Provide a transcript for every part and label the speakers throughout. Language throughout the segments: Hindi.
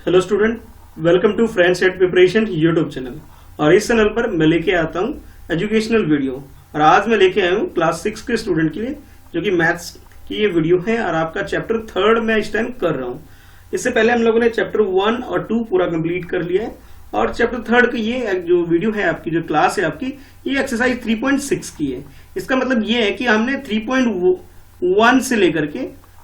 Speaker 1: Hello student, welcome to friends at preparation YouTube channel. और इस चैनल पर मैं लेके आता हूँ एजुकेशनल वीडियो। और आज मैं लेके आया हूँ क्लास 6 के स्टूडेंट के लिए, जो कि मैथ्स की ये वीडियो है। और आपका चैप्टर 3 मैं इस टाइम कर रहा हूँ। इससे पहले हम लोगों ने चैप्टर 1 और 2 पूरा कंप्लीट कर लिया है। और चैप्टर 3 की ये जो वीडियो है आपकी, जो क्लास है आपकी, ये एक्सरसाइज 3.6 की है। इसका मतलब ये है कि हमने 3.1 से लेकर के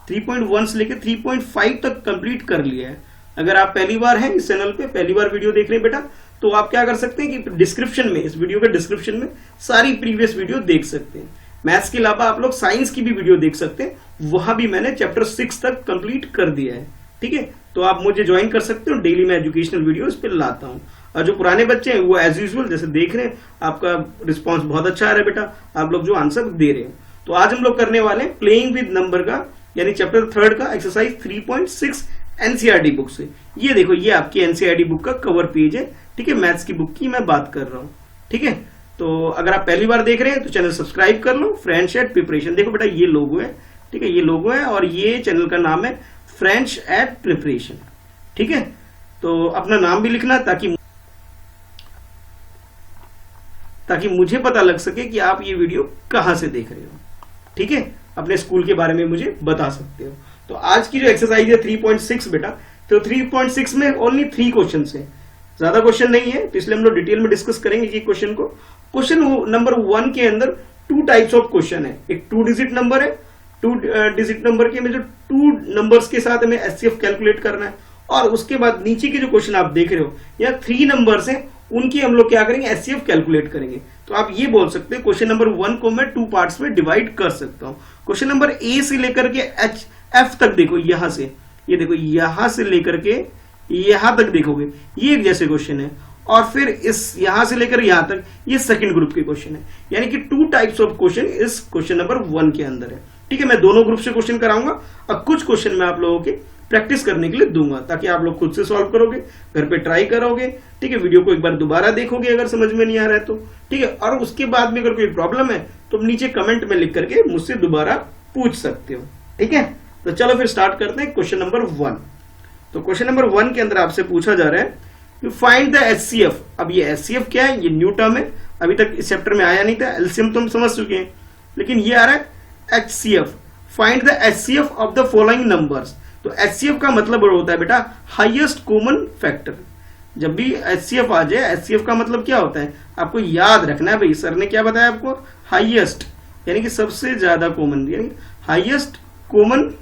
Speaker 1: 3.5 तक कंप्लीट कर लिया है। अगर आप पहली बार हैं इस चैनल पे, पहली बार वीडियो देख रहे हैं बेटा, तो आप क्या कर सकते हैं कि डिस्क्रिप्शन में, इस वीडियो के डिस्क्रिप्शन में सारी प्रीवियस वीडियो देख सकते हैं। मैथ्स के अलावा आप लोग साइंस की भी वीडियो देख सकते हैं, वहां भी मैंने चैप्टर 6 तक कंप्लीट कर दिया है। ठीक है, तो आप मुझे ज्वाइन कर सकते हो। डेली मैं एजुकेशनल वीडियो इस पर लाता हूँ। और जो पुराने बच्चे हैं वो एज यूजुअल जैसे देख रहे हैं, आपका रिस्पॉन्स बहुत अच्छा आ रहा है बेटा, आप लोग जो आंसर दे रहे हैं। तो आज हम लोग करने वाले हैं प्लेइंग विद नंबर का, यानी चैप्टर 3 का एक्सरसाइज 3.6 एनसीईआरटी बुक से। ये देखो, ये आपकी एनसीईआरटी बुक का कवर पेज है। ठीक है, मैथ्स की बुक की मैं बात कर रहा हूँ। ठीक है, तो अगर आप पहली बार देख रहे हैं तो चैनल सब्सक्राइब कर लो। फ्रेंड्स एट प्रिपरेशन, देखो बेटा ये लोगो है। ठीक है, ये लोगो है और ये चैनल का नाम है फ्रेंड्स एट प्रिपरेशन। ठीक है, तो अपना नाम भी लिखना ताकि मुझे पता लग सके कि आप ये वीडियो कहां से देख रहे हो। ठीक है, अपने स्कूल के बारे में मुझे बता सकते हो। तो आज की जो एक्सरसाइज है 3.6 बेटा, तो 3.6 में ओनली 3 क्वेश्चन है, ज्यादा क्वेश्चन नहीं है, तो इसलिए हम लोग डिटेल में डिस्कस करेंगे कि क्वेश्चन को। क्वेश्चन नंबर 1 के अंदर 2 टाइप्स ऑफ क्वेश्चन है। एक 2 डिजिट नंबर है, 2 डिजिट नंबर के में जो 2 नंबर्स के साथ हमें एचसीएफ कैलकुलेट करना है। और उसके बाद नीचे के जो क्वेश्चन आप देख रहे हो, या 3 नंबर्स हैं, उनकी हम लोग क्या करेंगे, एचसीएफ कैलकुलेट करेंगे। तो आप ये बोल सकते हैं क्वेश्चन नंबर 1 को मैं 2 पार्ट्स में डिवाइड कर सकता हूं। क्वेश्चन नंबर ए से लेकर के एफ तक देखो, यहां से, ये देखो, यहां से लेकर के यहां तक देखोगे, ये एक जैसे क्वेश्चन है। और फिर इस यहां से लेकर यहां तक, ये सेकंड ग्रुप के क्वेश्चन है। यानी कि 2 टाइप्स ऑफ क्वेश्चन इस क्वेश्चन नंबर 1 के अंदर है। ठीक है, मैं दोनों ग्रुप से क्वेश्चन कराऊंगा और कुछ क्वेश्चन मैं आप लोगों के प्रैक्टिस करने के लिए दूंगा, ताकि आप लोग खुद से सॉल्व करोगे, घर पे ट्राई करोगे। ठीक है, वीडियो को एक बार दोबारा देखोगे अगर समझ में नहीं आ रहा है तो। ठीक है, और उसके बाद में अगर कोई प्रॉब्लम है तो नीचे कमेंट में लिख करके मुझसे दोबारा पूछ सकते हो। ठीक है, तो चलो फिर स्टार्ट करते हैं क्वेश्चन नंबर 1। तो क्वेश्चन नंबर 1 के अंदर आपसे पूछा जा रहा है फाइंड द एचसीएफ। अब ये एचसीएफ क्या है, ये न्यू टर्म है, अभी तक इस चैप्टर में आया नहीं था। एलसीएम तो हम समझ चुके हैं, लेकिन ये आ रहा है HCF. Find the HCF of the following numbers. तो एचसीएफ का मतलब होता है बेटा हाईएस्ट कॉमन फैक्टर। जब भी एचसीएफ आ जाए, एचसीएफ का मतलब क्या होता है आपको याद रखना है भाई। सर ने क्या बताया आपको, हाईएस्ट यानी कि सबसे ज्यादा कॉमन, यानी हाईएस्ट कॉमन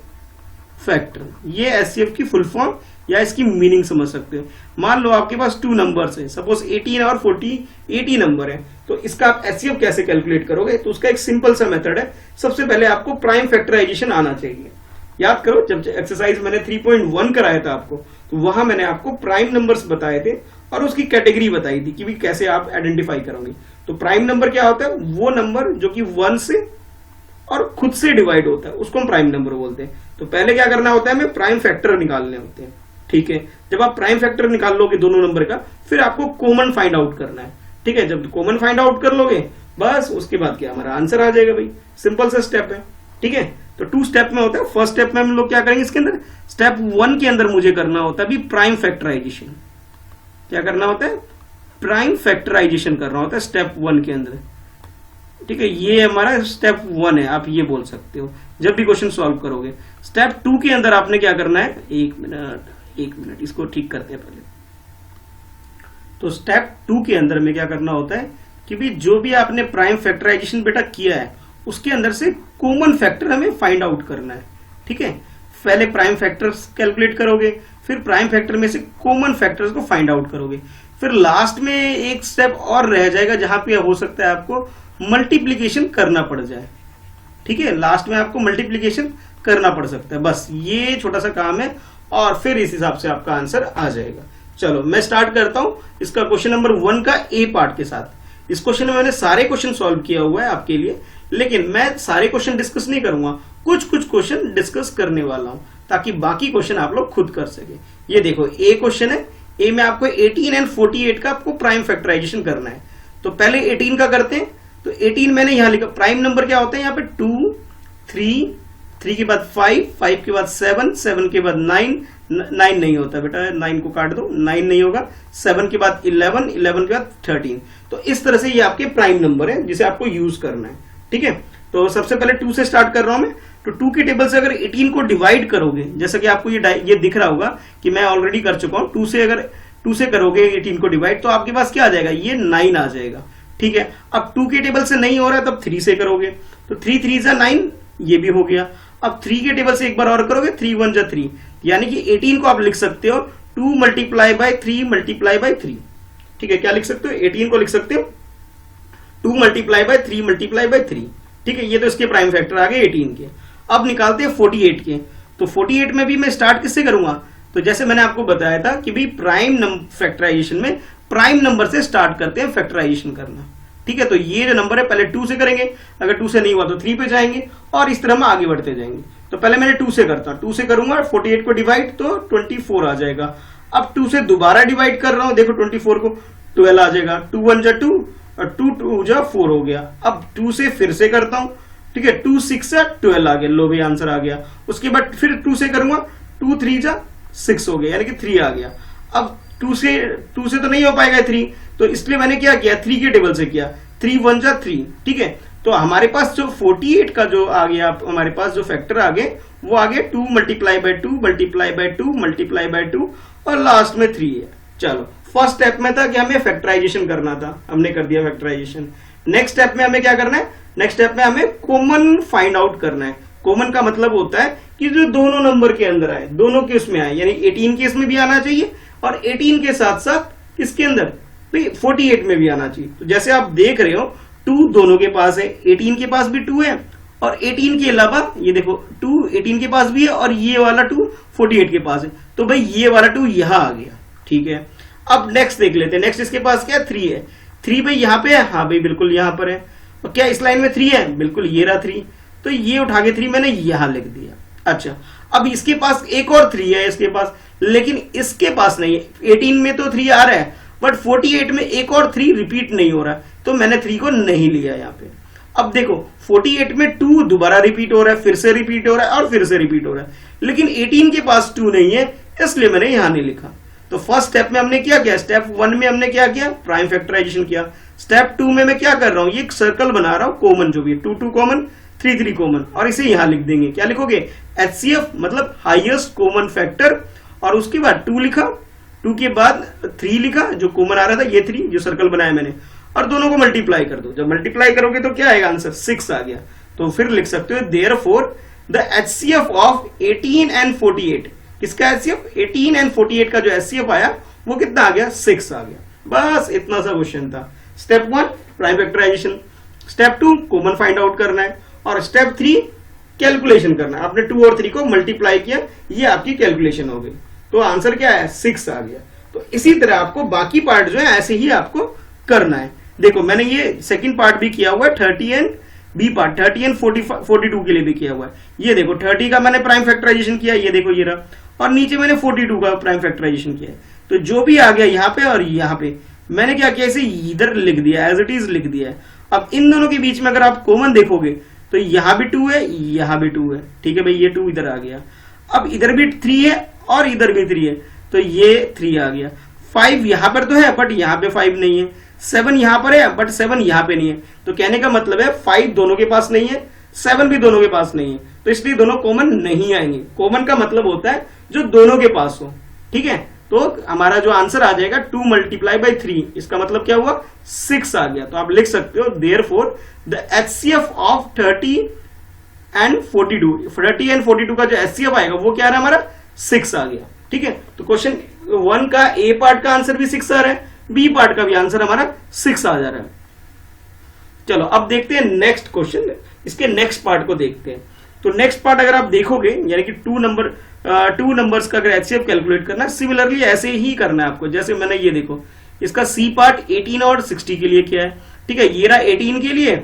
Speaker 1: फैक्टर। ये एचसीएफ की फुल फॉर्म या इसकी मीनिंग समझ सकते हो। मान लो आपके पास 2 नंबर्स है, सपोज 18 और 80 नंबर है, तो इसका आप एचसीएफ कैसे कैलकुलेट करोगे। तो उसका एक सिंपल सा मेथड है। सबसे पहले आपको प्राइम फैक्टराइजेशन आना चाहिए। याद करो, जब एक्सरसाइज मैंने 3.1 कराया था आपको, तो वहां मैंने आपको प्राइम नंबर्स बताए थे और उसकी कैटेगरी बताई थी कि भी कैसे आप आइडेंटिफाई करोगे। तो प्राइम नंबर क्या होता है, वो नंबर जो कि 1 से और खुद से डिवाइड होता है, उसको हम प्राइम नंबर बोलते हैं। तो पहले क्या करना होता है, हमें प्राइम फैक्टर निकालने होते हैं। ठीक है, जब आप प्राइम फैक्टर निकाल लोगे दोनों नंबर का, फिर आपको कॉमन फाइंड आउट करना है। ठीक है, जब कॉमन फाइंड आउट कर लोगे, बस उसके बाद क्या हमारा आंसर आ जाएगा भाई। सिंपल सा स्टेप है। ठीक है, तो 2 स्टेप में होता है। फर्स्ट स्टेप में हम लोग क्या करेंगे, इसके अंदर स्टेप 1 के अंदर मुझे करना होता है भी प्राइम फैक्टराइजेशन। क्या करना होता है, प्राइम फैक्टराइजेशन करना होता है स्टेप 1 के अंदर। ठीक है, ये हमारा स्टेप 1 है, आप ये बोल सकते हो जब भी क्वेश्चन सॉल्व करोगे। स्टेप 2 के अंदर आपने क्या करना है, एक मिनट इसको ठीक करते हैं पहले। तो स्टेप 2 के अंदर में क्या करना होता है कि भी जो भी आपने प्राइम फैक्टराइजेशन बेटा किया है, उसके अंदर से कॉमन फैक्टर हमें फाइंड आउट करना है। ठीक है, पहले प्राइम फैक्टर्स कैलकुलेट करोगे, फिर प्राइम फैक्टर में से कॉमन फैक्टर्स को फाइंड आउट करोगे। फिर लास्ट में एक स्टेप और रह जाएगा, जहां पे हो सकता है आपको मल्टीप्लीकेशन करना पड़ जाए। ठीक है, लास्ट में आपको मल्टीप्लीकेशन करना पड़ सकता है। बस ये छोटा सा काम है और फिर इस हिसाब से आपका आंसर आ जाएगा। चलो मैं स्टार्ट करता हूं इसका क्वेश्चन नंबर 1 का ए पार्ट के साथ। इस क्वेश्चन में मैंने सारे क्वेश्चन सॉल्व किया हुआ है आपके लिए, लेकिन मैं सारे क्वेश्चन डिस्कस नहीं करूंगा, कुछ क्वेश्चन डिस्कस करने वाला हूं, ताकि बाकी क्वेश्चन आप लोग खुद कर सके। ये देखो, ए क्वेश्चन है। ए में आपको 18 एंड 48 का आपको प्राइम फैक्टराइजेशन करना है। तो पहले 18 का करते हैं। तो 18 मैंने यहां लिखा, प्राइम नंबर क्या होते हैं यहाँ पे 2, 3 के बाद 5 के बाद 7 के बाद 9 9 नहीं होता बेटा, 9 को काट दो, 9 नहीं होगा। 7 के बाद 11, 11 के बाद 13। तो इस तरह से ये आपके प्राइम नंबर है जिसे आपको यूज करना है, ठीक है। तो सबसे पहले 2 से स्टार्ट कर रहा हूं मैं। तो 2 के टेबल से अगर 18 को डिवाइड करोगे, जैसा कि आपको ये दिख रहा होगा कि मैं ऑलरेडी कर चुका हूं, 2 से करोगे 18 को डिवाइड, तो आपके पास क्या आ जाएगा, ये 9 आ जाएगा, ठीक है। अब 2 के टेबल से नहीं हो रहा है तब 3 से करोगे, तो 3 3 जा 9, ये भी हो गया। अब 3 के टेबल से एक बार और करोगे, 3 1 जा 3, यानी कि 18 को आप लिख सकते हो 2 मल्टीप्लाई बाय 3 मल्टीप्लाई बाय 3, ठीक है। क्या लिख सकते हो, 18 को लिख सकते हो 2 मल्टीप्लाई बाय 3 मल्टीप्लाई बाय 3, ठीक है। ये तो इसके प्राइम फैक्टर आ गए 18 के। अब निकालते हैं 48 के। तो 48 में भी मैं स्टार्ट किससे करूंगा, तो जैसे मैंने आपको बताया था कि भाई प्राइम फैक्टराइजेशन में प्राइम नंबर से स्टार्ट करते हैं फैक्टराइजेशन करना, ठीक है। तो ये जो नंबर है पहले 2 से करेंगे, अगर 2 से नहीं हुआ तो 3 पे जाएंगे और इस तरह हम आगे बढ़ते जाएंगे। तो पहले मैंने 2 से करता, 2 से करूंगा 48 को डिवाइड तो 24 आ जाएगा। अब 2 से दोबारा डिवाइड कर रहा हूं, देखो 24 को 12 आ जाएगा, 2 1 जा 2 और 2 2 जा 4 हो गया। अब 2 से फिर से करता हूं, ठीक है, 2 6 से 12 आ गया, लो भी आंसर आ गया। उसके बाद फिर 2 से करूंगा, 2 3 जा 6 हो गया, यानी कि 3 आ गया। अब 2 से तो नहीं हो पाएगा 3, तो इसलिए मैंने क्या किया, 3 के टेबल से किया, 3 1 जा 3, ठीक है। तो हमारे पास जो 48 का जो आ गया, हमारे पास जो फैक्टर आ गए वो आ गए 2 multiply by 2 multiply by 2 multiply by 2 और लास्ट में 3 है। चलो, फर्स्ट स्टेप में था कि हमें फैक्टराइजेशन करना था, हमने कर दिया फैक्टराइजेशन। नेक्स्ट स्टेप में हमें क्या करना है, नेक्स्ट स्टेप में हमें कॉमन फाइंड आउट करना है। कॉमन का मतलब होता है कि जो दोनों नंबर के अंदर आए, दोनों केस में आए, यानी 18 केस में भी आना चाहिए और 18 के साथ साथ इसके अंदर 48 में भी आना चाहिए। तो जैसे आप देख रहे हो 2 दोनों के पास है, 18 के पास भी 2 है और 18 के अलावा ये देखो 2 18 के पास भी है और ये वाला 2 48 के पास है। तो भाई ये वाला 2 यहां आ गया, ठीक है। अब नेक्स्ट देख लेते हैं, नेक्स्ट इसके पास क्या है, 3 है। 3 भाई यहाँ पे है, हाँ भाई बिल्कुल यहाँ पर है। और क्या इस लाइन में 3 है, बिल्कुल ये रहा 3, तो ये उठा के 3 मैंने यहां लिख दिया। अच्छा, अब इसके पास एक और 3 है इसके पास, लेकिन इसके पास नहीं है। 18 में तो 3 आ रहा है बट 48 में एक और 3 रिपीट नहीं हो रहा है, तो मैंने 3 को नहीं लिया यहाँ पे। अब देखो 48 में 2 दोबारा रिपीट हो रहा है, फिर से रिपीट हो रहा है और फिर से रिपीट हो रहा है, लेकिन 18 के पास 2 नहीं है, इसलिए मैंने यहां नहीं लिखा। तो फर्स्ट स्टेप में हमने क्या किया, स्टेप 1 में हमने क्या किया, प्राइम फैक्टराइजेशन किया। स्टेप 2 में मैं क्या कर रहा हूं, ये एक सर्कल बना रहा हूं कॉमन, जो भी 2 2 कॉमन 3 3 कॉमन, और इसे यहां लिख देंगे। क्या लिखोगे, HCF मतलब हाईएस्ट कॉमन फैक्टर, और उसके बाद 2 लिखा, 2 के बाद 3 लिखा, जो कॉमन आ रहा था ये 3 जो सर्कल बनाया मैंने, और दोनों को मल्टीप्लाई कर दो। जब मल्टीप्लाई करोगे तो क्या आएगा आंसर, 6 आ गया। तो फिर लिख सकते हो therefore the HCF of 18 and 48, किसका HCF, 18 एंड 48 का जो HCF आया वो कितना आ गया, 6 आ गया। बस इतना सा क्वेश्चन था। Step 1 prime factorization, step 2 common find out करना है, और स्टेप 3 कैलकुलेशन करना है। आपने 2 और 3 को मल्टीप्लाई किया, ये आपकी कैलकुलेशन हो गई, तो आंसर क्या है, 6 आ गया। तो इसी तरह आपको बाकी पार्ट जो है ऐसे ही आपको करना है। देखो मैंने ये सेकंड पार्ट भी किया हुआ है, 30 एंड बी पार्ट 30 एंड 42 के लिए भी किया हुआ है। ये देखो 30 का मैंने प्राइम फैक्टराइजेशन किया, ये देखो ये रहा, और नीचे मैंने 42 का प्राइम फैक्टराइजेशन किया है। तो जो भी आ गया यहाँ पे और यहाँ पे मैंने क्या किया, इसे इधर लिख दिया, एज इट इज लिख दिया है। अब इन दोनों के बीच में अगर आप कॉमन देखोगे तो यहाँ भी 2 है, यहाँ भी 2 है, ठीक है भाई, ये 2 इधर आ गया। अब इधर भी 3 है और इधर भी 3 है, तो ये 3 आ गया। 5 यहाँ पर तो है बट यहाँ पे 5 नहीं है, 7 यहाँ पर है बट 7 यहाँ पे नहीं है। तो कहने का मतलब है 5 दोनों के पास नहीं है, 7 भी दोनों के पास नहीं है, तो इसलिए दोनों कॉमन नहीं आएंगे। कॉमन का मतलब होता है जो दोनों के पास हो, ठीक है। तो हमारा जो आंसर आ जाएगा 2 मल्टीप्लाई बाई 3, इसका मतलब क्या हुआ, 6 आ गया। तो आप लिख सकते हो therefore the HCF of 30 and 42 का जो HCF आएगा वो क्या आ रहा है हमारा, 6 आ गया, ठीक है। तो क्वेश्चन 1 का ए पार्ट का आंसर भी 6 आ रहा है, बी पार्ट का भी आंसर हमारा 6 आ जा रहा है। चलो अब देखते हैं नेक्स्ट क्वेश्चन, इसके नेक्स्ट पार्ट को देखते हैं। तो नेक्स्ट पार्ट अगर आप देखोगे, यानी कि 2 नंबर्स का अगर HCF कैलकुलेट करना है, सिमिलरली ऐसे ही करना है आपको। जैसे मैंने ये देखो, इसका सी पार्ट 18 और 60 के लिए किया है, ठीक है। ये रहा 18 के लिए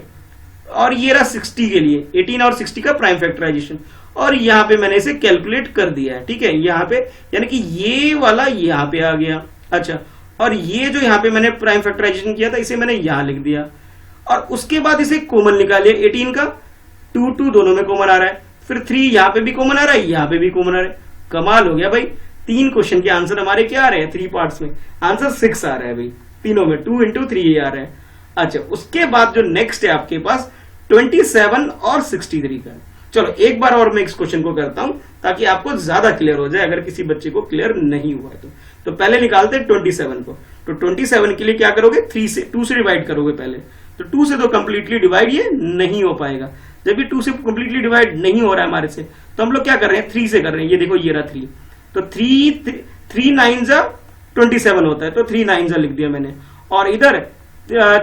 Speaker 1: और ये रहा 60 के लिए, 18 और 60 का प्राइम फैक्टराइजेशन, और यहाँ पे मैंने इसे कैलकुलेट कर दिया है, ठीक है। यहाँ पे यानी कि ये वाला यहाँ पे आ गया, अच्छा, और ये जो यहाँ पे मैंने प्राइम फैक्टराइजेशन किया था इसे मैंने यहाँ लिख दिया, और उसके बाद इसे कॉमन निकालिए। 18 का 2 दोनों में कॉमन आ रहा है, फिर 3 यहाँ पे भी कॉमन आ रहा है, यहाँ पे भी कॉमन आ रहा है। कमाल हो गया भाई, 3 क्वेश्चन के आंसर हमारे क्या आ रहे हैं 3 पार्ट्स में, आंसर 6 आ रहा है भाई तीनों में, 2 into 3 आ रहा है। अच्छा, उसके बाद जो नेक्स्ट है आपके पास 27 और 63 का। चलो एक बार और मैं इस क्वेश्चन को करता हूं ताकि आपको ज्यादा क्लियर हो जाए, अगर किसी बच्चे को क्लियर नहीं हुआ तो पहले निकालते हैं 27 को। तो 27 के लिए क्या करोगे, 2 से डिवाइड करोगे पहले। तो 2 से तो कंप्लीटली डिवाइड ये नहीं हो पाएगा, जब भी 2 से कंप्लीटली डिवाइड नहीं हो रहा है हमारे से, तो हम लोग क्या कर रहे हैं 3 से कर रहे हैं। ये देखो ये रहा 3, तो 3 9 27 होता है, तो 3 9 लिख दिया मैंने। और इधर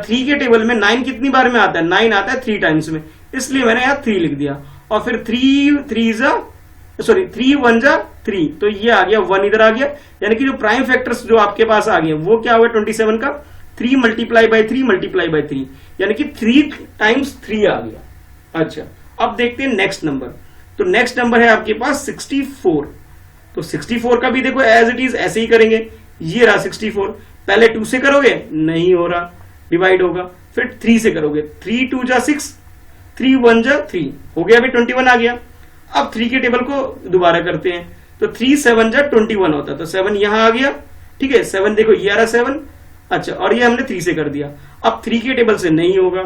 Speaker 1: 3 के टेबल में 9 कितनी बार में आता है, 9 आता है 3 टाइम्स में, इसलिए मैंने यहाँ 3 लिख दिया। और फिर 3 1 3, तो ये आ गया 1 इधर आ गया, यानी कि जो प्राइम फैक्टर्स जो आपके पास आ गए वो क्या हुआ 27 का 3 मल्टीप्लाई बाय 3 मल्टीप्लाई बाय 3, यानी कि 3 टाइम्स 3 आ गया। अच्छा, अब देखते हैं नेक्स्ट नंबर। तो नेक्स्ट नंबर है आपके पास 64। तो 64 का भी देखो एज इट इज ऐसे ही करेंगे। ये रहा 64, पहले 2 से करोगे नहीं हो रहा, डिवाइड होगा, फिर 3 से करोगे, 3 2 6, 3 1 3 हो गया, अभी 21 आ गया। अब 3 के टेबल को दोबारा करते हैं, तो 3 7 21 होता है, तो 7 यहां आ गया, ठीक है। 7 देखो ये आ रहा 7। अच्छा, और ये हमने 3 से कर दिया। अब 3 के टेबल से नहीं होगा,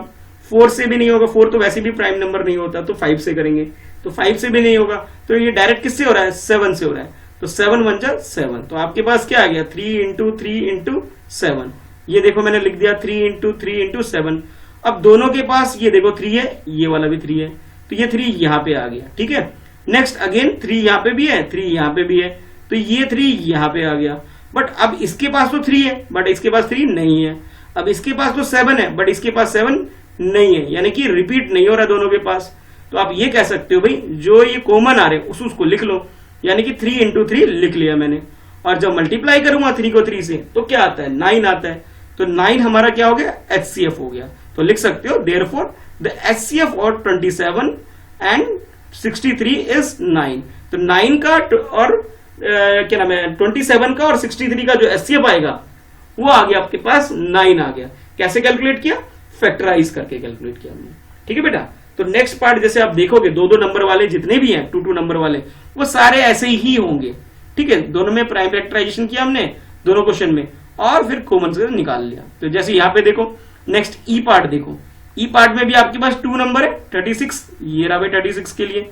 Speaker 1: 4 से भी नहीं होगा, 4 तो वैसे भी प्राइम नंबर नहीं होता, तो 5 से करेंगे, तो 5 से भी नहीं होगा, तो ये डायरेक्ट किससे हो रहा है 7 से हो रहा है। तो 7 1 7, तो आपके पास क्या आ गया 3 into 3 into 7। ये देखो मैंने लिख दिया 3 into 3 into 7। अब दोनों के पास ये देखो 3 है, ये वाला भी 3 है, तो ये 3 यहां पे आ गया, ठीक है। नेक्स्ट अगेन 3 यहां पे भी है, 3 यहां पे भी है, तो ये 3 यहां पे आ गया। बट अब इसके पास तो 3 है, बट इसके पास 3 नहीं है। अब इसके पास तो 7 है, बट इसके पास 7 नहीं है, यानी कि रिपीट नहीं हो रहा दोनों के पास। तो आप ये कह सकते हो भाई जो ये कॉमन आ रहे उसको लिख लो, यानी कि 3 into 3 लिख लिया मैंने। और जब मल्टीप्लाई करूंगा 3 को 3 से, तो क्या आता है 9 आता है। तो 9 हमारा क्या हो गया HCF हो गया। तो लिख सकते हो देयरफॉर द HCF और 27 एंड 63 इज 9। तो 9 का और क्या नाम है 27 का और 63 का जो HCF आएगा वो आ गया आपके पास 9 आ गया। कैसे कैलकुलेट किया, फैक्टराइज करके कैलकुलेट किया हमने, ठीक है बेटा। तो नेक्स्ट पार्ट जैसे आप देखोगे 2-2 नंबर वाले जितने भी हैं 2-2 नंबर वाले वो सारे ऐसे ही होंगे, ठीक है। दोनों में प्राइम फैक्टराइजेशन किया हमने दोनों क्वेश्चन में, और फिर कॉमन से निकाल लिया। तो जैसे यहाँ पे देखो नेक्स्ट ई पार्ट देखो, ई पार्ट में भी आपके पास 2 नंबर है 36, ये रहा भाई 36 के लिए,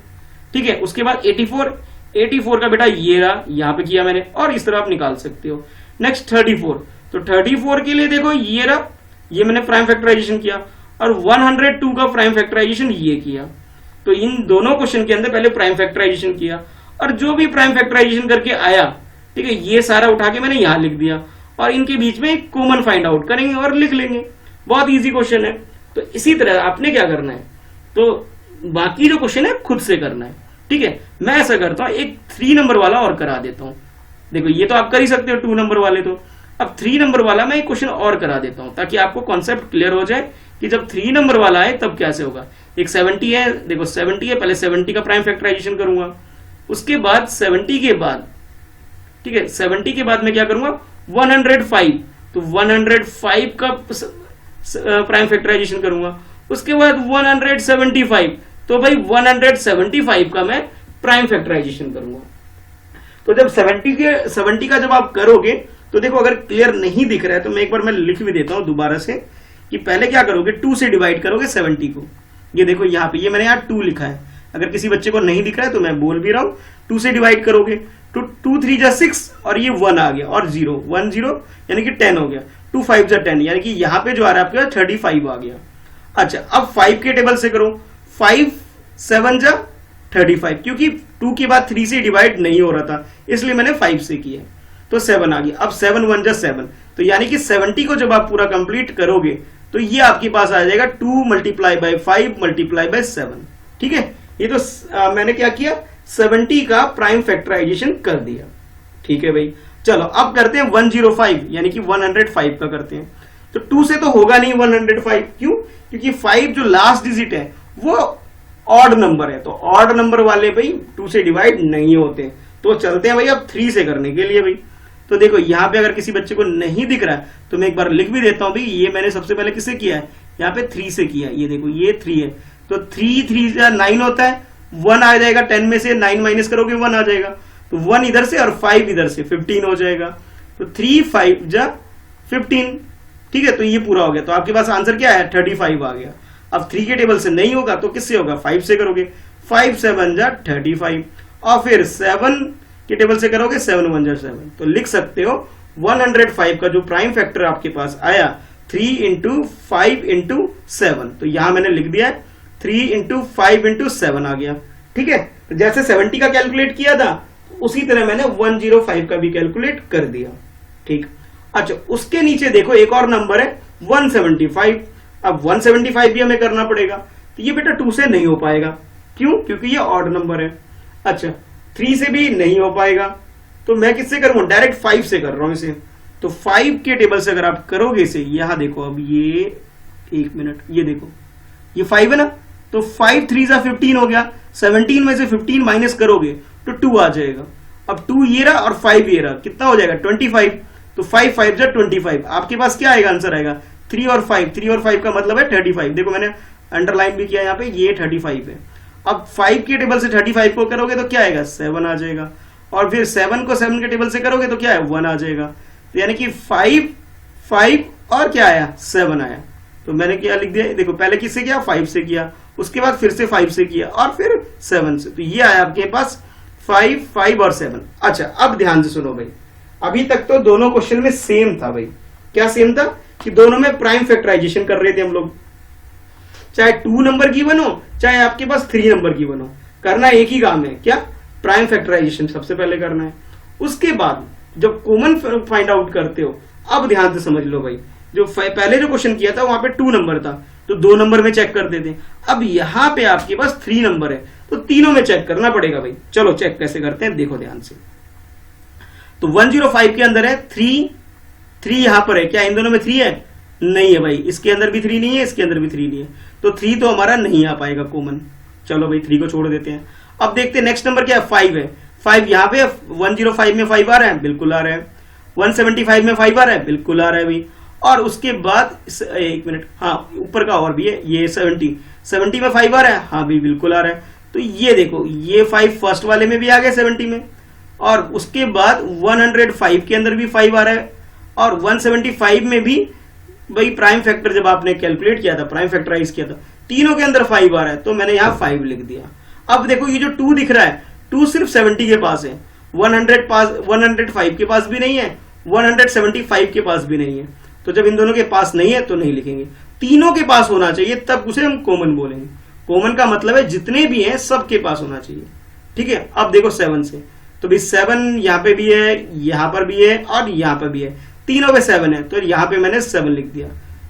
Speaker 1: ठीक है। उसके बाद 84 का बेटा ये रहा, यहाँ पे किया मैंने, और इस तरह आप निकाल सकते हो। नेक्स्ट 34, तो 34 के लिए देखो ये रहा, ये मैंने प्राइम फैक्टराइजेशन किया, और 102 का प्राइम फैक्टराइजेशन ये किया। तो इन दोनों क्वेश्चन के अंदर पहले प्राइम फैक्टराइजेशन किया, और जो भी प्राइम फैक्टराइजेशन करके आया, ठीक है, ये सारा उठा के मैंने यहां लिख दिया, और इनके बीच में एक कॉमन फाइंड आउट करेंगे और लिख लेंगे। बहुत इजी क्वेश्चन है। तो इसी तरह आपने क्या करना है, तो बाकी जो क्वेश्चन है खुद से करना है, ठीक है। मैं ऐसा करता हूं एक 3 नंबर वाला और करा देता हूं। देखो ये तो आप कर ही सकते हो 2 नंबर वाले, तो अब 3 नंबर वाला मैं एक क्वेश्चन और करा देता हूं ताकि आपको कॉन्सेप्ट क्लियर हो जाए कि जब 3 नंबर वाला है तब कैसे होगा। एक 70 है, देखो 70 है, पहले 70 का प्राइम फैक्टराइजेशन करूंगा, उसके बाद 70 के बाद, ठीक है, 70 के बाद मैं क्या करूंगा 105, तो 105 का प्राइम फैक्टराइजेशन करूंगा, उसके बाद 175, तो भाई 175 का मैं प्राइम फैक्टराइजेशन करूंगा। तो जब 70 का जब आप करोगे तो देखो अगर क्लियर नहीं दिख रहा है तो मैं एक बार मैं लिख भी देता हूं दोबारा से कि पहले क्या करोगे 2 से डिवाइड करोगे 70 को। ये देखो यहाँ पे ये मैंने यहाँ 2 लिखा है, अगर किसी बच्चे को नहीं दिख रहा है तो मैं बोल भी रहा हूं। 2 से डिवाइड करोगे तो 2 3 जा 6 और ये 1 आ गया और 0 1 0 यानी कि 10 हो गया। 2 5 जा 10 यानी कि यहाँ पे जो आ रहा है आपके 35 आ गया। अच्छा अब 5 के टेबल से करो, 5 7 जा 35, क्योंकि 2 के बाद 3 से डिवाइड नहीं हो रहा था इसलिए मैंने 5 से किया, तो 7 आ गया। अब 7 1 जा 7, तो यानी कि 70 को जब आप पूरा कंप्लीट करोगे तो ये आपके पास आ जाएगा 2 मल्टीप्लाई बाय 5 मल्टीप्लाई बाय 7, ठीक है। ये तो मैंने क्या किया 70 का प्राइम फैक्टराइजेशन कर दिया, ठीक है भाई। चलो अब करते हैं 105 यानी कि 105 का करते हैं। तो 2 से तो होगा नहीं 105, क्यों? क्योंकि 5 जो लास्ट डिजिट है वो ऑड नंबर है, तो ऑड नंबर वाले भाई 2 से डिवाइड नहीं होते। तो चलते हैं भाई अब 3 से करने के लिए भाई। तो देखो यहाँ पे अगर किसी बच्चे को नहीं दिख रहा है तो मैं एक बार लिख भी देता हूं भाई। ये मैंने सबसे पहले किससे किया है, यहाँ पे 3 से किया। ये देखो ये 3 है, तो 3 3 9 होता है, 1 आ जाएगा 10 में से 9 माइनस करोगे 1 आ जाएगा। तो 1 इधर से और 5 इधर से, 15 हो जाएगा। तो 3 5 जा 15, ठीक है। तो ये पूरा हो गया। तो आपके पास आंसर क्या है, 35 आ गया। अब 3 के टेबल से नहीं होगा तो किससे होगा, 5 से करोगे। 5 7 जा 35, और फिर 7 के टेबल से करोगे, 7 1 जा 7। तो लिख सकते हो 105 का जो प्राइम फैक्टर आपके पास आया 3 इंटू 5 इंटू 7। तो यहां मैंने लिख दिया है 3 इंटू 5 इंटू 7 आ गया, ठीक है। तो जैसे 70 का कैलकुलेट किया था उसी तरह मैंने 105 का भी कैलकुलेट कर दिया, ठीक। अच्छा, उसके नीचे देखो एक और नंबर है 175। अब 175 भी हमें करना पड़ेगा। तो ये बेटा 2 से नहीं हो पाएगा, क्यों, क्योंकि ये ऑड नंबर है। अच्छा, 3 से भी नहीं हो पाएगा, तो मैं किससे करूंगा, डायरेक्ट 5 से कर रहा हूं इसे। तो 5 के टेबल से अगर आप करोगे इसे, यहां देखो, अब ये 1 मिनट, ये देखो ये 5 है ना, तो 5 3 जा 15 हो गया। 17 में से 15 माइनस करोगे तो 2 आ जाएगा। अब 2 ये रहा और 5 ये रहा, कितना हो जाएगा 25। तो 5 5 जा 25। आपके पास क्या आएगा, आंसर आएगा 3 और 5। 3 और 5 का मतलब है 35। देखो मैंने अंडरलाइन भी किया यहाँ पे, ये 35 है। अब 5 के टेबल से 35 को करोगे तो क्या आएगा, 7 आ जाएगा। और फिर 7 को 7 के टेबल से करोगे तो क्या है, 1 आ जाएगा। तो यानी कि 5 5 और क्या आया, 7 आया। तो मैंने क्या लिख दिया, देखो पहले किससे किया, 5 से किया, उसके बाद फिर से 5 से किया, और फिर 7 से। तो ये आया आपके पास 5 5 और 7। अच्छा, अब ध्यान से सुनो भाई, अभी तक तो दोनों क्वेश्चन में सेम था भाई। क्या सेम था, कि दोनों में प्राइम फैक्टराइजेशन कर रहे थे हम लोग। चाहे 2 नंबर की बनो, चाहे आपके पास 3 नंबर की बनो, करना एक ही काम है, क्या, प्राइम फैक्टराइजेशन सबसे पहले करना है। उसके बाद जब कॉमन फाइंड आउट करते हो, अब ध्यान से समझ लो भाई, जो पहले जो क्वेश्चन किया था वहां पे 2 नंबर था, तो 2 नंबर में चेक करते थे। अब यहां पे आपके पास 3 नंबर है, तो तीनों में चेक करना पड़ेगा भाई। चलो चेक कैसे करते हैं, देखो ध्यान से। तो 105 के अंदर है 3 यहां पर है, क्या इन दोनों में 3 है, नहीं है भाई। इसके अंदर भी 3 नहीं है, इसके अंदर भी 3 नहीं है, तो 3 तो हमारा नहीं आ पाएगा कॉमन। चलो भाई 3 को छोड़ देते हैं। अब देखते हैं नेक्स्ट नंबर क्या है, 5 है। 5 यहां पे 105 में 5 आ रहा है, बिल्कुल आ रहा है। 175 में 5 आ रहा है, बिल्कुल आ रहा है भाई। और उसके बाद 1 मिनट, हाँ ऊपर का और भी है, ये 70 में 5 आ रहा है, हाँ भी बिल्कुल आ रहा है। तो ये देखो, ये 5 फर्स्ट वाले में भी आ गया 70 में, और उसके बाद 105 के अंदर भी 5 आ रहा है, और 175 में भी भाई प्राइम फैक्टर जब आपने कैलकुलेट किया था, प्राइम फैक्टराइज किया था, तीनों के अंदर 5 आ रहा है, तो मैंने यहाँ 5 लिख दिया। अब देखो ये जो 2 दिख रहा है, 2 सिर्फ 70 के पास है, 105 के पास भी नहीं है, 175 के पास भी नहीं है। तो जब इन दोनों के पास नहीं है तो नहीं लिखेंगे, तीनों के पास होना चाहिए, तब उसे हम कॉमन बोलेंगे। कॉमन का मतलब है जितने भी हैं सबके पास होना चाहिए, ठीक है। अब देखो 7 से, तो भाई 7 यहाँ पे भी है, यहाँ पर भी है, और यहाँ पर भी है, तीनों पे 7 है, तो यहाँ पे मैंने 7 लिख दिया।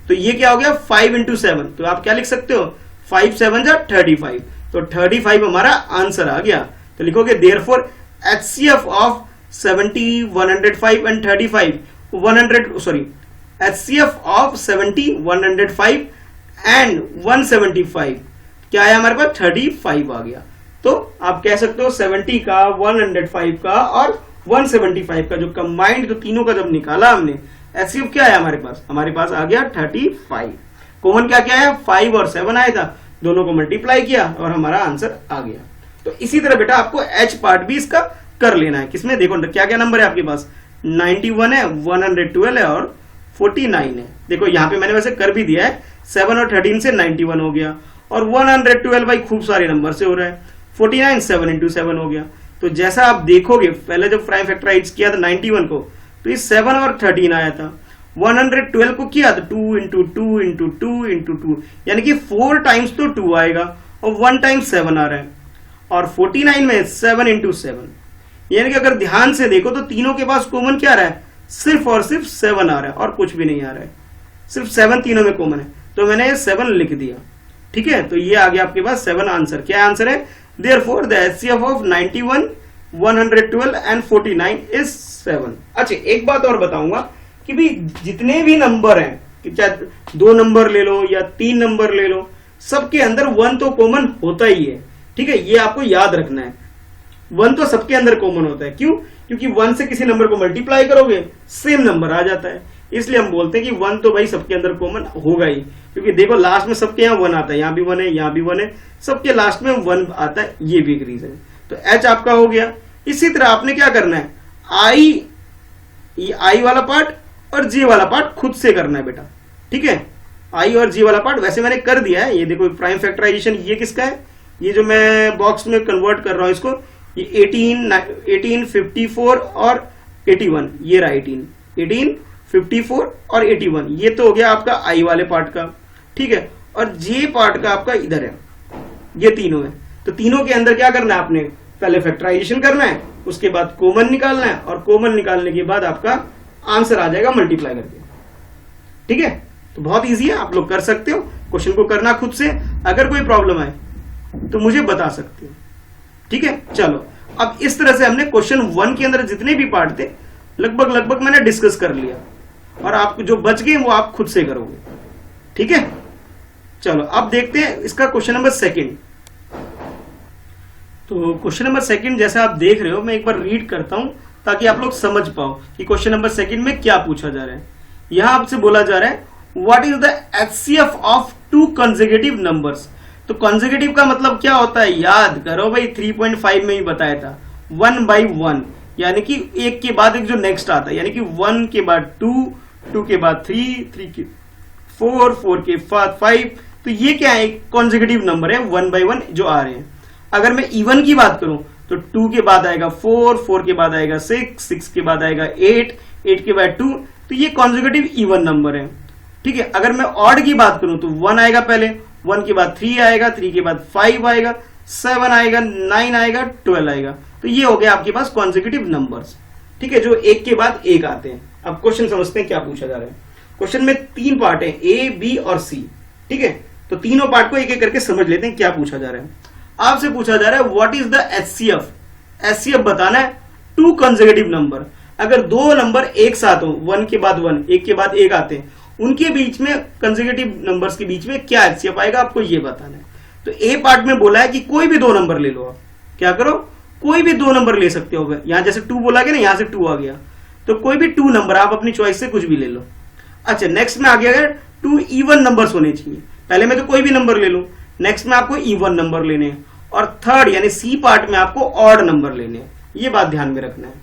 Speaker 1: तो ये क्या हो गया, 5 इंटू 7। तो आप क्या लिख सकते हो, 5 7 जा 35। तो 35 हमारा आंसर आ गया। तो लिखोगे therefore HCF of 70 105 and 35 HCF of 70 105 and 175 क्या है हमारे पास, 35 आ गया। तो आप कह सकते हो 70 का, 105 का और 175 का जो कंबाइंड, जो तीनों का जब निकाला हमने, HCF क्या है हमारे पास आ गया 35। कॉमन क्या क्या है, 5 और 7 आया था, दोनों को मल्टीप्लाई किया और हमारा आंसर आ गया। तो इसी तरह बेटा आपको H पार्ट भी इसका कर लेना है। किसमें, देखो क्या क्या नंबर है आपके पास, 91 है, 112 है और 49 है। देखो यहाँ पे मैंने वैसे कर भी दिया है, 7 और 13 से 91 हो गया, और 112 भाई खूब सारे नंबर से हो रहा है, 49 7 इंटू 7 हो गया। तो जैसा आप देखोगे, पहले जब प्राइम फैक्टराइज किया था 91 को, तो ये 7 और 13 आया था। 112 को किया तो 2 इंटू 2 इंटू 2 इंटू 2, यानी कि 4 टाइम्स तो 2 आएगा, और 1 टाइम 7 आ रहा है, और 49 में 7 इंटू 7, यानी कि अगर ध्यान से देखो तो तीनों के पास कॉमन क्या आ रहा है, सिर्फ और सिर्फ 7 आ रहा है, और कुछ भी नहीं आ रहा है, सिर्फ 7 तीनों में कॉमन है। तो मैंने 7 लिख दिया, ठीक है। तो ये आ गया आपके पास 7 आंसर। क्या आंसर है, therefore the HCF of 91 112 and 49 is 7। अच्छा, एक बात और बताऊंगा कि भी जितने भी नंबर हैं, कि चाहे 2 नंबर ले लो या 3 नंबर ले लो, सबके अंदर 1 तो कॉमन होता ही है, ठीक है। ये आपको याद रखना है, 1 तो सबके अंदर कॉमन होता है। क्यों, क्योंकि 1 से किसी नंबर को मल्टीप्लाई करोगे सेम नंबर आ जाता है, इसलिए हम बोलते हैं कि 1 तो भाई सबके अंदर कॉमन होगा ही। क्योंकि देखो लास्ट में सबके यहाँ 1 आता है, यहाँ भी 1 है, यहाँ भी 1 है, सबके लास्ट में 1 आता है, ये भी एक रीजन है। तो H आपका हो गया। इसी तरह आपने क्या करना है, आई वाला पार्ट और जे वाला पार्ट खुद से करना है बेटा, ठीक है। आई और जे वाला पार्ट वैसे मैंने कर दिया है, ये देखो प्राइम फैक्टराइजेशन ये किसका है, ये जो मैं बॉक्स में कन्वर्ट कर रहा हूं इसको, ये 18, 54 और 81, ये रहा 18, 54 और 81, ये तो हो गया आपका आई वाले पार्ट का, ठीक है। और जे पार्ट का आपका इधर है, ये तीनों है। तो तीनों के अंदर क्या करना है, आपने पहले फैक्टराइजेशन करना है, उसके बाद कॉमन निकालना है, और कॉमन निकालने के बाद आपका आंसर आ जाएगा मल्टीप्लाई करके, ठीक है। तो बहुत इजी है, आप लोग कर सकते हो, क्वेश्चन को करना खुद से। अगर कोई प्रॉब्लम आए तो मुझे बता सकते हो, ठीक है। चलो, अब इस तरह से हमने क्वेश्चन 1 के अंदर जितने भी पार्ट थे लगभग मैंने डिस्कस कर लिया, और आप जो बच गए वो आप खुद से करोगे, ठीक है। चलो अब देखते हैं इसका क्वेश्चन नंबर 2। तो क्वेश्चन नंबर 2 जैसे आप देख रहे हो, मैं एक बार रीड करता हूं ताकि आप लोग समझ पाओ कि क्वेश्चन नंबर 2 में क्या पूछा जा रहा है। यहां आपसे बोला जा रहा है what is the HCF of 2 consecutive numbers. तो कंसेक्यूटिव का मतलब क्या होता है, याद करो भाई, 3.5 में ही बताया था, 1 by 1, यानी कि एक के बाद एक जो नेक्स्ट आता है, यानी कि 1 के बाद 2, 2 के बाद 3, 3 के 4, 4 के बाद 5। तो ये क्या है, कंसेक्यूटिव नंबर है 1 by 1 जो आ रहे हैं। अगर मैं इवन की बात करूं तो 2 के बाद आएगा 4, 4 के बाद आएगा 6, 6 के बाद आएगा 8, 8 के बाद 2। तो ये कंसेक्यूटिव इवन नंबर है, ठीक है। अगर मैं ऑड की बात करूं तो 1 आएगा पहले, 1 के बाद 3 आएगा, 3 के बाद 5 आएगा, 7 आएगा, 9 आएगा, 12 आएगा। तो ये हो गया आपके पास कंसेक्यूटिव नंबर्स, ठीक है, जो एक के बाद एक आते हैं। अब क्वेश्चन समझते हैं क्या पूछा जा रहा है। क्वेश्चन में 3 पार्ट है, ए, बी और सी, ठीक है। तो तीनों पार्ट को एक एक करके समझ लेते हैं क्या पूछा जा रहा है। आपसे पूछा जा रहा है what is the HCF। HCF बताना है 2 कंसेक्यूटिव नंबर। अगर 2 नंबर एक साथ हो, 1 के बाद 1, एक के बाद एक आते हैं, उनके बीच में कंसेक्यूटिव नंबर्स के बीच में क्या HCF आएगा, आपको ये बताना है। तो ए पार्ट में बोला है कि कोई भी 2 नंबर ले लो। आप क्या करो, कोई भी 2 नंबर ले सकते हो। यहां जैसे 2 बोला गया ना, यहां से 2 आ गया, तो कोई भी 2 नंबर आप अपनी चॉइस से कुछ भी ले लो। अच्छा, नेक्स्ट में आ गया 2 इवन नंबर्स होने चाहिए। पहले में तो कोई भी नंबर ले लो, नेक्स्ट में आपको इवन नंबर लेने हैं, और थर्ड यानी सी पार्ट में आपको ऑड नंबर लेने हैं। ये बात ध्यान में रखना है।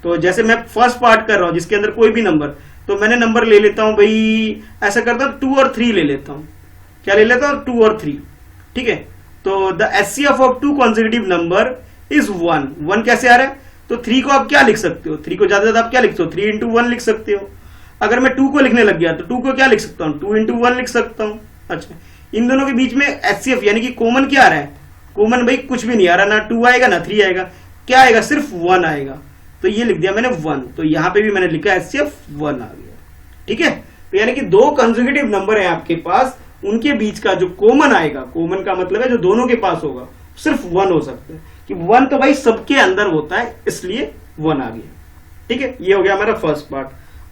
Speaker 1: तो जैसे मैं फर्स्ट पार्ट कर रहा हूं जिसके अंदर कोई भी नंबर, तो मैंने नंबर ले लेता हूं भाई, ऐसा करता हूं 2 और 3 ले लेता हूं। क्या ले लेता हूं, 2 और 3, ठीक है। तो the HCF of 2 consecutive number is 1। 1 कैसे आ रहा है, तो 3 को आप क्या लिख सकते हो, 3 को ज्यादा ज्यादा आप क्या लिख सकते हो, 3 into 1 लिख सकते हो। अगर मैं 2 को लिखने लग गया तो 2 को क्या लिख सकता हूं, 2 into 1 लिख सकता हूं। अच्छा, इन दोनों के बीच में HCF यानी कि कॉमन क्या आ रहा है, कॉमन भाई कुछ भी नहीं आ रहा, ना 2 आएगा ना 3 आएगा, क्या आएगा, सिर्फ 1 आएगा। तो ये लिख दिया मैंने 1, तो यहां पे भी मैंने लिखा HCF 1 आ गया, ठीक है। तो यानी कि 2 कंसेक्यूटिव नंबर है आपके पास, उनके बीच का जो कॉमन आएगा, कॉमन का मतलब है जो दोनों के पास होगा, सिर्फ 1 हो सकता है, कि 1 तो भाई सबके अंदर होता है, इसलिए 1 आ गया, ठीक है। ये हो गया हमारा फर्स्ट पार्ट।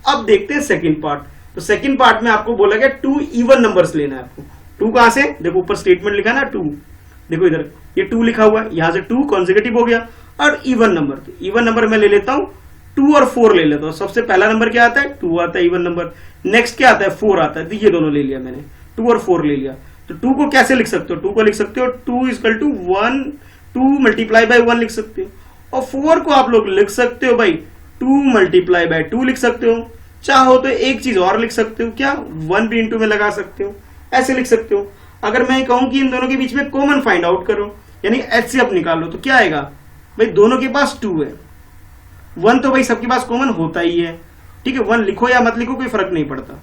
Speaker 1: अब देखते हैं सेकंड पार्ट। तो सेकंड पार्ट में आपको बोला गया 2 इवन नंबर्स लेना है आपको। 2 कहां से, देखो ऊपर स्टेटमेंट लिखा ना 2, देखो इधर ये 2 लिखा हुआ है, यहां से 2 कंसेक्यूटिव हो गया, और इवन नंबर, तो इवन नंबर मैं ले लेता हूं 2 और 4 ले लेता हूं। सबसे पहला नंबर क्या आता है, 2 आता है इवन नंबर, नेक्स्ट क्या आता है, 4 आता है। तो ये दोनों ले लिया मैंने, 2 और 4 ले लिया। तो 2 को कैसे लिख सकते हो, 2 को लिख सकते हो 2 = 1, 2 × 1 लिख सकते हो, और 4 को आप लोग लिख सकते हो भाई 2 × 2 लिख सकते हो। चाहो तो एक चीज और लिख सकते हो, क्या, 1 भी इंटू में लगा सकते हो, ऐसे लिख सकते हो। अगर मैं कहूं कि इन दोनों के बीच में कॉमन फाइंड आउट करो, यानी HCF निकालो, तो क्या आएगा भाई, दोनों के पास 2 है, 1 तो भाई सबके पास कॉमन होता ही है, ठीक है। 1 लिखो या मत लिखो कोई फर्क नहीं पड़ता।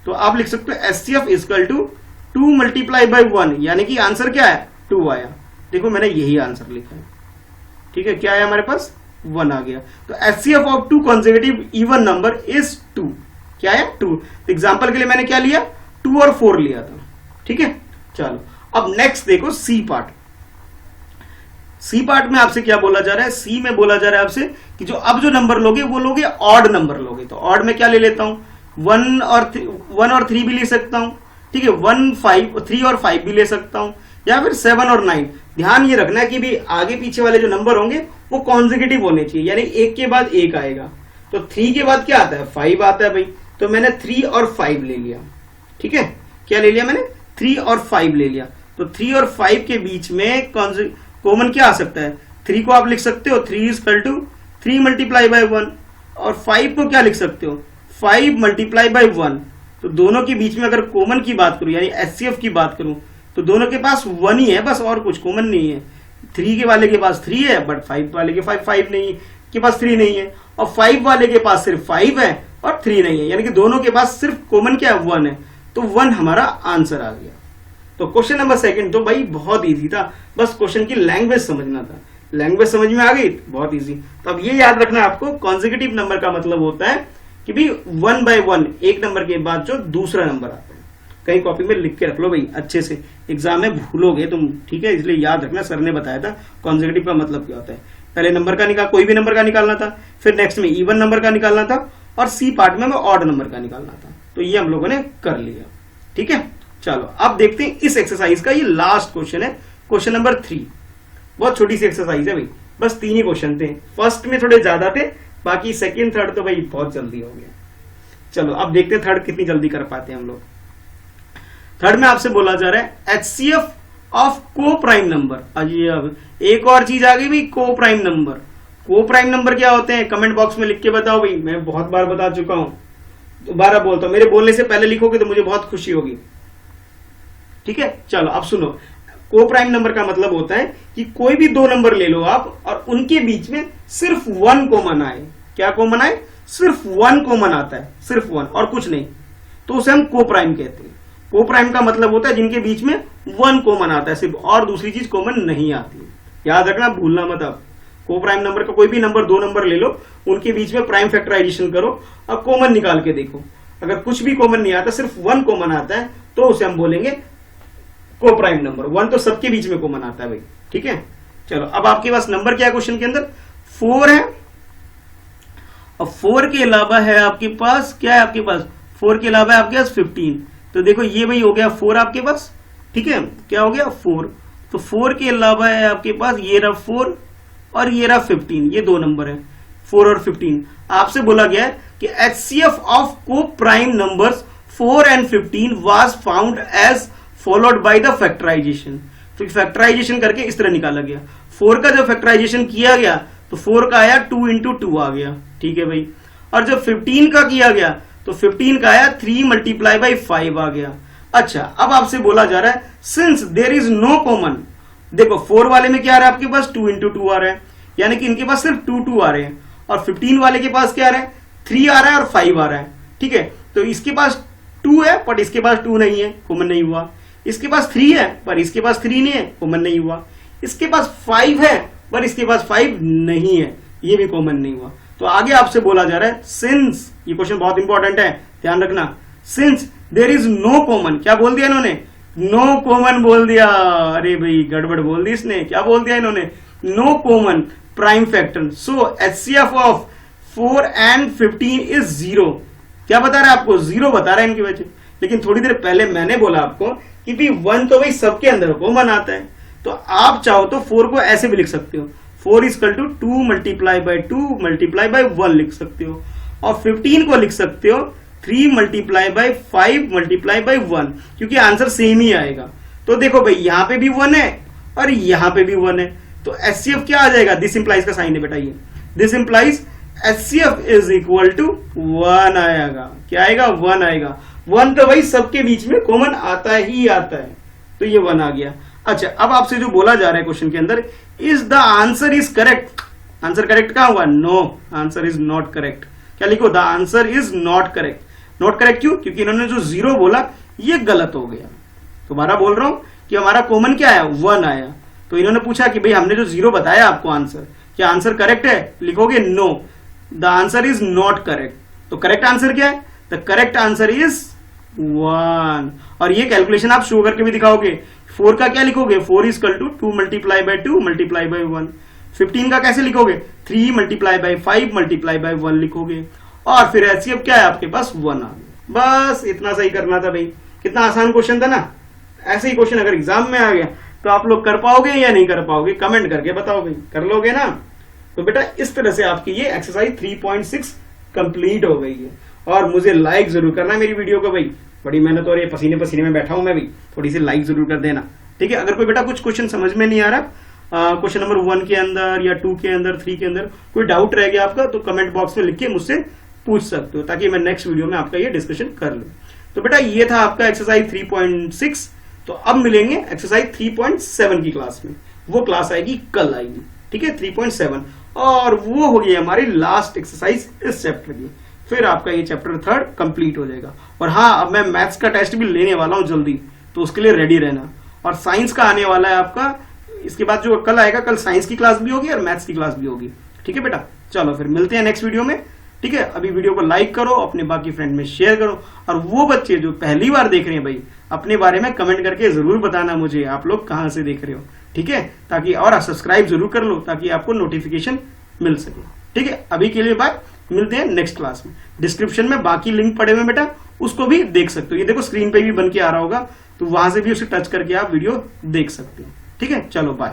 Speaker 1: तो आप लिख सकते हो HCF = 2 × 1, यानी कि आंसर क्या है, 2 आया। देखो मैंने यही आंसर लिखा है, ठीक है। क्या है हमारे पास, 1 आ गया। तो HCF of 2 consecutive even number is 2। क्या है, 2। तो एग्जांपल के लिए मैंने क्या लिया, 2 और 4 लिया था, ठीक है। चलो अब नेक्स्ट देखो सी पार्ट। सी पार्ट में आपसे क्या बोला जा रहा है, सी में बोला जा रहा है आपसे कि जो अब जो नंबर लोगे वो लोगे ऑड नंबर लोगे। तो ऑड में क्या ले लेता हूं, 1 और 3 भी ले सकता हूं, ठीक है। 1, 5, 3 और 5 भी ले सकता हूं, या फिर 7 और 9। ध्यान ये रखना है कि भी आगे पीछे वाले जो नंबर होंगे वो कॉन्सेक्यूटिव होने चाहिए, यानी एक के बाद एक आएगा। तो 3 के बाद क्या आता है, 5 आता है भाई, तो मैंने 3 और 5 ले लिया, ठीक है। क्या ले लिया मैंने, 3 और 5 ले लिया। तो 3 और 5 के बीच में कॉमन क्या आ सकता है, 3 को आप लिख सकते हो 3 इक्वल टू 3 मल्टीप्लाई बाय 1, और 5 को क्या लिख सकते हो 5 मल्टीप्लाई बाय 1। तो दोनों के बीच में अगर कॉमन की बात करूं यानी HCF की बात करूं तो दोनों के पास 1 ही है बस, और कुछ कॉमन नहीं है। 3 के वाले के पास 3 है बट 5 वाले के 5 नहीं के पास 3 नहीं है, और 5 वाले के पास सिर्फ 5 है और 3 नहीं है, यानी कि दोनों के पास सिर्फ कॉमन क्या है 1 है। तो 1 हमारा आंसर आ गया। तो क्वेश्चन नंबर 2 तो भाई बहुत इजी था, बस क्वेश्चन की लैंग्वेज समझना था। लैंग्वेज समझ में आ गई, बहुत इजी। तो अब ये याद रखना आपको, कॉन्सेक्यूटिव नंबर का मतलब होता है कि भाई 1 by 1 एक नंबर के बाद जो दूसरा नंबर आता है। कहीं कॉपी में लिख के रख लो भाई अच्छे से, एग्जाम में भूलोगे तुम, ठीक है, इसलिए याद रखना। सर ने बताया था कॉन्सेक्यूटिव का मतलब क्या होता है। पहले नंबर का कोई भी नंबर का निकालना था, फिर नेक्स्ट में इवन नंबर का निकालना था, और सी पार्ट में ऑड नंबर का निकालना था। तो ये हम लोगों ने कर लिया, ठीक है। चलो अब देखते हैं इस एक्सरसाइज का, ये लास्ट क्वेश्चन है, क्वेश्चन नंबर 3। बहुत छोटी सी एक्सरसाइज है भाई, बस 3 ही क्वेश्चन थे। फर्स्ट में थोड़े ज्यादा थे, बाकी सेकंड थर्ड तो भाई बहुत जल्दी हो गया। चलो अब देखते हैं थर्ड कितनी जल्दी कर पाते हैं हम लोग। थर्ड में आपसे बोला जा रहा है HCF ऑफ को प्राइम नंबर। अजी अब एक और चीज आ गई भाई, को प्राइम नंबर। को प्राइम नंबर क्या होते हैं कमेंट बॉक्स में लिख के बताओ भाई, मैं बहुत बार बता चुका हूं, दोबारा बोलता हूं, मेरे बोलने से पहले लिखोगे तो मुझे बहुत खुशी होगी, ठीक है। चलो अब सुनो, को प्राइम नंबर का मतलब होता है कि कोई भी 2 नंबर ले लो आप और उनके बीच में सिर्फ 1 कॉमन आए। क्या कॉमन आए? सिर्फ 1 कॉमन आता है, सिर्फ 1 और कुछ नहीं, तो उसे हम को प्राइम कहते हैं। को प्राइम का मतलब होता है जिनके बीच में 1 कॉमन आता है सिर्फ, और दूसरी चीज कॉमन नहीं आती। याद रखना, भूलना मत। अब को प्राइम नंबर का कोई भी नंबर 2 नंबर ले लो, उनके बीच में प्राइम फैक्टराइजेशन करो और कॉमन निकाल के देखो। अगर कुछ भी कॉमन नहीं आता, सिर्फ 1 कॉमन आता है, तो उसे हम बोलेंगे को प्राइम नंबर। 1 तो सबके बीच में कॉमन आता है भाई, ठीक है। चलो अब आपके पास नंबर क्या है क्वेश्चन के अंदर? 4 है, और 4 के अलावा है आपके पास क्या है? आपके पास 4 के अलावा है आपके पास 15। तो देखो ये भाई हो गया 4 आपके पास, ठीक है। क्या हो गया? 4। तो 4 के अलावा है आपके पास ये रहा 4 और ये रहा 15, ये 2 नंबर है 4 और 15। आपसे बोला गया है कि HCF ऑफ को prime numbers 4 and 15 was found as followed by the factorization. तो फैक्टराइजेशन करके इस तरह निकाला गया। 4 का जब फैक्टराइजेशन किया गया तो 4 का आया 2 into 2 आ गया, ठीक है भाई। और जब 15 का किया गया तो 15 का आया 3 मल्टीप्लाई बाई 5 आ गया। अच्छा अब आपसे बोला जा रहा है since there is no common, देखो 4 वाले में क्या आ रहा है आपके पास 2 into 2 आ रहा है, यानी कि इनके पास सिर्फ 2 आ रहे हैं, और 15 वाले के पास क्या आ रहा है 3 आ रहा है और 5 आ रहा है, ठीक है। तो इसके पास 2 है पर इसके पास 2 नहीं है, कॉमन नहीं हुआ। इसके पास 3 है पर इसके पास 3 नहीं है, कॉमन नहीं हुआ। इसके पास 5 है पर इसके पास 5 नहीं है, ये भी कॉमन नहीं हुआ। तो आगे आपसे बोला जा रहा है सिंस, ये क्वेश्चन बहुत इंपॉर्टेंट है, ध्यान रखना। Since there is no common, क्या बोल दिया इन्होंने? नो कॉमन बोल दिया। अरे भाई गड़बड़ बोल दी इसने, क्या बोल दिया इन्होंने? No common prime factor, so HCF of 4 and 15 is 0। क्या बता रहा है आपको? 0 बता रहा है इनकी वजह। लेकिन थोड़ी देर पहले मैंने बोला आपको कि भी 1 तो भाई सबके अंदर कॉमन आता है, तो आप चाहो तो 4 को ऐसे भी लिख सकते हो, 4 equal to 2 multiply by 2 multiply by 1 लिख सकते हो, और 15 को लिख सकते हो 3 मल्टीप्लाई बाई 5 मल्टीप्लाई बाई 1, क्योंकि आंसर सेम ही आएगा। तो देखो भाई यहां पे भी 1 है और यहां पे भी 1 है, तो HCF क्या आ जाएगा? दिस इंप्लाइज का साइन है बेटा, ये this implies HCF is equal to 1 आएगा। क्या आएगा? 1 आएगा। 1 तो भाई सबके बीच में कॉमन आता ही आता है, तो ये 1 आ गया। अच्छा अब आपसे जो बोला जा रहा है क्वेश्चन के अंदर, is the answer is correct. Answer correct कहां हुआ? No, answer is not correct. क्या लिखो? The answer is not correct. Not correct क्यों? क्योंकि इन्होंने जो 0 बोला ये गलत हो गया। दोबारा बोल रहा हूं कि हमारा कॉमन क्या आया? 1 आया। तो इन्होंने पूछा कि भाई हमने जो 0 बताया आपको आंसर, क्या आंसर करेक्ट है? लिखोगे no, the answer is not correct. तो करेक्ट आंसर क्या है? The correct answer is 1। और ये कैलकुलेशन आप शो करके भी दिखाओगे। 4 का क्या लिखोगे? 4 is equal to 2 multiply by 2 multiply by 1। 15 का कैसे लिखोगे? 3 मल्टीप्लाई बाई 5 मल्टीप्लाई बाई 1 लिखोगे, और फिर HCF क्या है आपके पास? 1 आ गया। बस इतना सही करना था भाई, कितना आसान क्वेश्चन था ना। ऐसे ही क्वेश्चन अगर एग्जाम में आ गया तो आप लोग कर पाओगे या नहीं कर पाओगे? कमेंट करके बताओ भाई, कर लोगे ना? तो बेटा इस तरह से आपकी ये एक्सरसाइज 3.6 कंप्लीट हो गई है। और मुझे लाइक जरूर करना मेरी वीडियो को भाई, बड़ी मेहनत हो रही है, पसीने पसीने में बैठा हूं मैं भी, थोड़ी सी लाइक जरूर कर देना, ठीक है। अगर कोई बेटा कुछ क्वेश्चन समझ में नहीं आ रहा क्वेश्चन नंबर 1 के अंदर या 2 के अंदर, 3 के अंदर कोई डाउट रह गया आपका तो कमेंट बॉक्स में लिख के मुझसे पूछ सकते हो, ताकि मैं नेक्स्ट वीडियो में आपका ये डिस्कशन कर लूं। तो बेटा ये था आपका एक्सरसाइज 3.6। तो अब मिलेंगे एक्सरसाइज 3.7 की क्लास में। वो क्लास आएगी कल आएगी, ठीक है, 3.7, और वो होगी हमारी लास्ट एक्सरसाइज इस चैप्टर की। फिर आपका ये चैप्टर 3 कंप्लीट हो जाएगा। और हाँ, अब मैं मैथ्स का टेस्ट भी लेने वाला हूं जल्दी, तो उसके लिए रेडी रहना। और साइंस का आने वाला है आपका, इसके बाद जो कल आएगा, कल साइंस की क्लास भी होगी और मैथ्स की क्लास भी होगी, ठीक है बेटा। चलो फिर मिलते हैं नेक्स्ट वीडियो में, ठीक है। अभी वीडियो को लाइक करो, अपने बाकी फ्रेंड में शेयर करो, और वो बच्चे जो पहली बार देख रहे हैं भाई, अपने बारे में कमेंट करके जरूर बताना मुझे आप लोग कहां से देख रहे हो, ठीक है, ताकि, और सब्सक्राइब जरूर कर लो ताकि आपको नोटिफिकेशन मिल सके, ठीक है। अभी के लिए बाय, मिलते हैं नेक्स्ट क्लास में। डिस्क्रिप्शन में बाकी लिंक पड़े हुए बेटा, उसको भी देख सकते हो। ये देखो स्क्रीन पे भी बन के आ रहा होगा, तो वहां से भी उसे टच करके आप वीडियो देख सकते हो, ठीक है। चलो बाय।